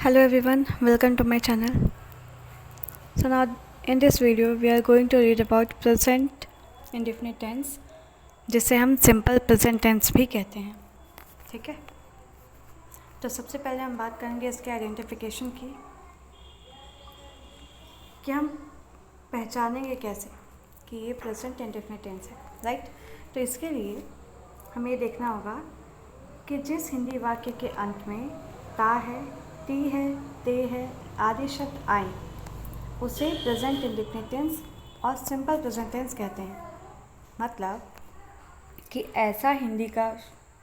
Hello everyone, welcome to my channel. So now in this video we are going to read about present indefinite tense, जिसे हम simple present tense भी कहते हैं. ठीक है, तो सबसे पहले हम बात करेंगे इसके आइडेंटिफिकेशन की, कि हम पहचानेंगे कैसे कि ये प्रेजेंट इंडेफिनिट टेंस है. राइट, तो इसके लिए हमें ये देखना होगा कि जिस हिंदी वाक्य के अंत में ता है, ती है, ते है आदि शब्द आए उसे प्रेजेंट इंडेफिनिट टेंस और सिंपल प्रेजेंट टेंस कहते हैं. मतलब कि ऐसा हिंदी का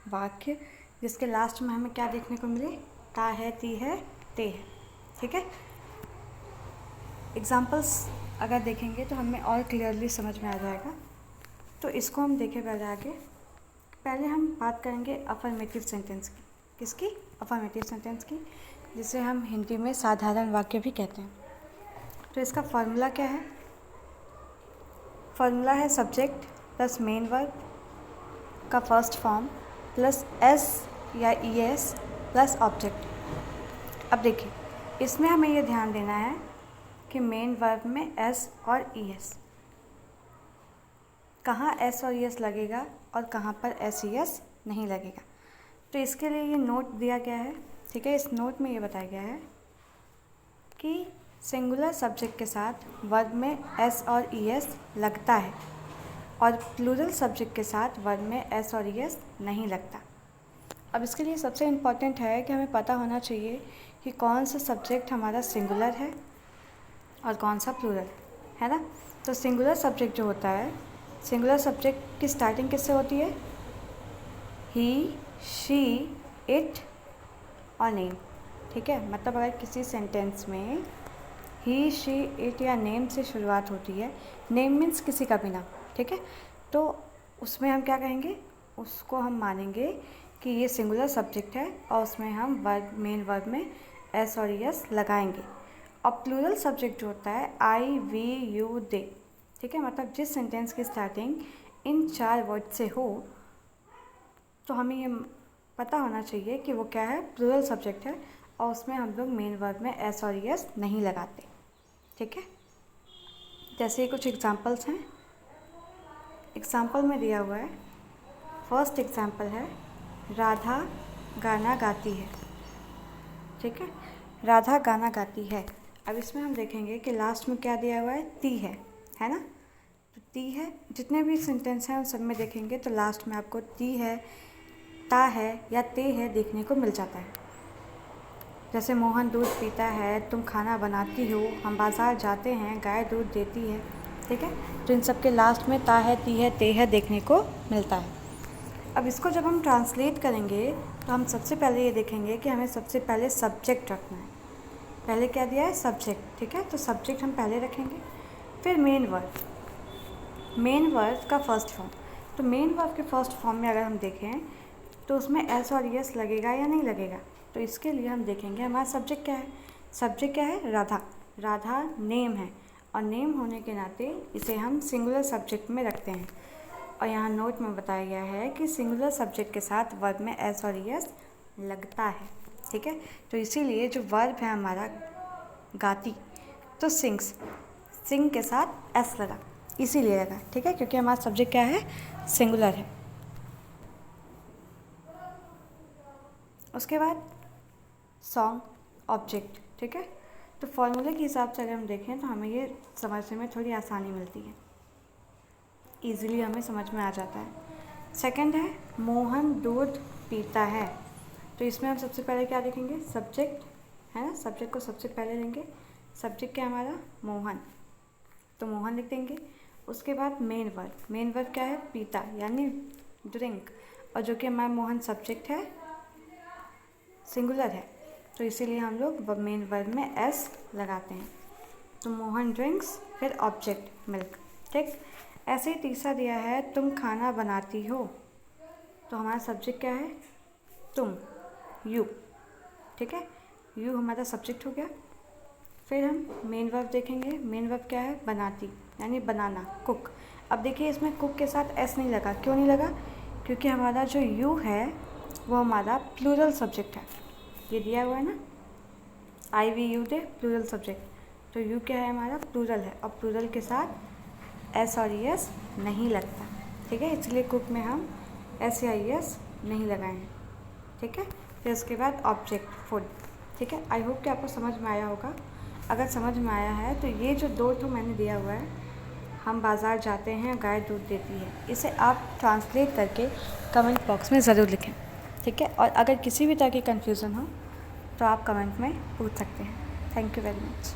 वाक्य जिसके लास्ट में हमें क्या देखने को मिले, ता है, ती है, ते है. ठीक है, एग्जाम्पल्स अगर देखेंगे तो हमें और क्लियरली समझ में आ जाएगा. तो इसको हम देखें पहले आगे. पहले हम बात करेंगे अफर्मेटिव सेंटेंस की. किसकी? अफर्मेटिव सेंटेंस की, जिसे हम हिंदी में साधारण वाक्य भी कहते हैं. तो इसका फॉर्मूला क्या है? फॉर्मूला है सब्जेक्ट प्लस मेन वर्ब का फर्स्ट फॉर्म प्लस एस या ई एस प्लस ऑब्जेक्ट. अब देखिए, इसमें हमें ये ध्यान देना है कि मेन वर्ब में एस और ई एस, कहाँ एस और ई एस लगेगा और कहाँ पर एस ई एस नहीं लगेगा. तो इसके लिए ये नोट दिया गया है. ठीक है, इस नोट में ये बताया गया है कि सिंगुलर सब्जेक्ट के साथ वर्ब में एस और ई एस लगता है और प्लूरल सब्जेक्ट के साथ वर्ब में एस और ई एस नहीं लगता. अब इसके लिए सबसे इम्पॉर्टेंट है कि हमें पता होना चाहिए कि कौन सा सब्जेक्ट हमारा सिंगुलर है और कौन सा प्लूरल है ना. तो सिंगुलर सब्जेक्ट जो होता है, सिंगुलर सब्जेक्ट की स्टार्टिंग किससे होती है? ही, शी, इट और नेम. ठीक है, मतलब अगर किसी सेंटेंस में ही, शी, इट या नेम से शुरुआत होती है, नेम मीन्स किसी का भी नाम. ठीक है, तो उसमें हम क्या कहेंगे? उसको हम मानेंगे कि ये सिंगुलर सब्जेक्ट है और उसमें हम वर्ब, मेन वर्ब में एस और एस लगाएंगे. और प्लूरल सब्जेक्ट जो होता है आई, वी, यू, दे. ठीक है, मतलब जिस सेंटेंस की स्टार्टिंग इन 4 वर्ड से हो, तो हमें ये पता होना चाहिए कि वो क्या है, प्लूरल सब्जेक्ट है और उसमें हम लोग मेन वर्ब में एस और एस नहीं लगाते. ठीक है, जैसे कुछ एग्जांपल्स हैं. एग्जांपल में दिया हुआ है, फर्स्ट एग्जांपल है राधा गाना गाती है. ठीक है, राधा गाना गाती है. अब इसमें हम देखेंगे कि लास्ट में क्या दिया हुआ है, ती है ना. तो ती है, जितने भी सेंटेंस हैं उन सब में देखेंगे तो लास्ट में आपको ती है, ता है या ते है देखने को मिल जाता है. जैसे मोहन दूध पीता है, तुम खाना बनाती हो, हम बाज़ार जाते हैं, गाय दूध देती है. ठीक है, तो इन सब के लास्ट में ता है, ती है, ते है देखने को मिलता है. अब इसको जब हम ट्रांसलेट करेंगे तो हम सबसे पहले ये देखेंगे कि हमें सबसे पहले सब्जेक्ट रखना है. पहले क्या दिया है? सब्जेक्ट. ठीक है, तो सब्जेक्ट हम पहले रखेंगे, फिर मेन वर्ब. मेन वर्ब का फर्स्ट फॉर्म. तो मेन वर्ब के फर्स्ट फॉर्म में अगर हम देखें तो उसमें एस और एस लगेगा या नहीं लगेगा. तो इसके लिए हम देखेंगे हमारा सब्जेक्ट क्या है. सब्जेक्ट क्या है? राधा. राधा नेम है और नेम होने के नाते इसे हम सिंगुलर सब्जेक्ट में रखते हैं. और यहाँ नोट में बताया गया है कि सिंगुलर सब्जेक्ट के साथ वर्ब में एस और एस लगता है. ठीक है, तो इसीलिए जो वर्ब है हमारा गाती, तो सिंग्स, सिंग के साथ एस लगा, इसीलिए लगा. ठीक है, क्योंकि हमारा सब्जेक्ट क्या है? सिंगुलर है. उसके बाद सॉन्ग, ऑब्जेक्ट. ठीक है, तो फॉर्मूले के हिसाब से अगर हम देखें तो हमें ये समझने में थोड़ी आसानी मिलती है, ईज़िली हमें समझ में आ जाता है. सेकंड है मोहन दूध पीता है. तो इसमें हम सबसे पहले क्या देखेंगे? सब्जेक्ट है ना, सब्जेक्ट को सबसे पहले लेंगे. सब्जेक्ट क्या हमारा? मोहन, तो मोहन लिख देंगे. उसके बाद मेन वर्ब. मेन वर्ब क्या है? पीता यानी ड्रिंक, और जो कि हमारा मोहन सब्जेक्ट है, सिंगुलर है, तो इसीलिए हम लोग मेन वर्ब में एस लगाते हैं. तो मोहन ड्रिंक्स, फिर ऑब्जेक्ट मिल्क. ठीक, ऐसे ही तीसरा दिया है तुम खाना बनाती हो. तो हमारा सब्जेक्ट क्या है? तुम, यू. ठीक है, यू हमारा सब्जेक्ट हो गया. फिर हम मेन वर्ब देखेंगे. मेन वर्ब क्या है? बनाती यानी बनाना, कुक. अब देखिए इसमें कुक के साथ एस नहीं लगा. क्यों नहीं लगा? क्योंकि हमारा जो यू है वो हमारा प्लूरल सब्जेक्ट है. ये दिया हुआ है ना, I we you they plural subject, तो यू क्या है हमारा प्लूरल है और प्लूरल के साथ एस और ई एस नहीं लगता, ठीक है, इसलिए कुक में हम एस या ई एस नहीं लगाए हैं, ठीक है। फिर उसके बाद ऑब्जेक्ट फूड, ठीक है। आई होप कि आपको समझ में आया होगा। अगर समझ में आया है तो ये जो 2 तो मैंने दिया हुआ है, हम बाज़ार जाते हैं गाय दूध देती है, इसे आप ट्रांसलेट करके कमेंट बॉक्स में ज़रूर लिखें, ठीक है। और अगर किसी भी तरह की कन्फ्यूज़न हो तो आप कमेंट में पूछ सकते हैं। Thank you very much.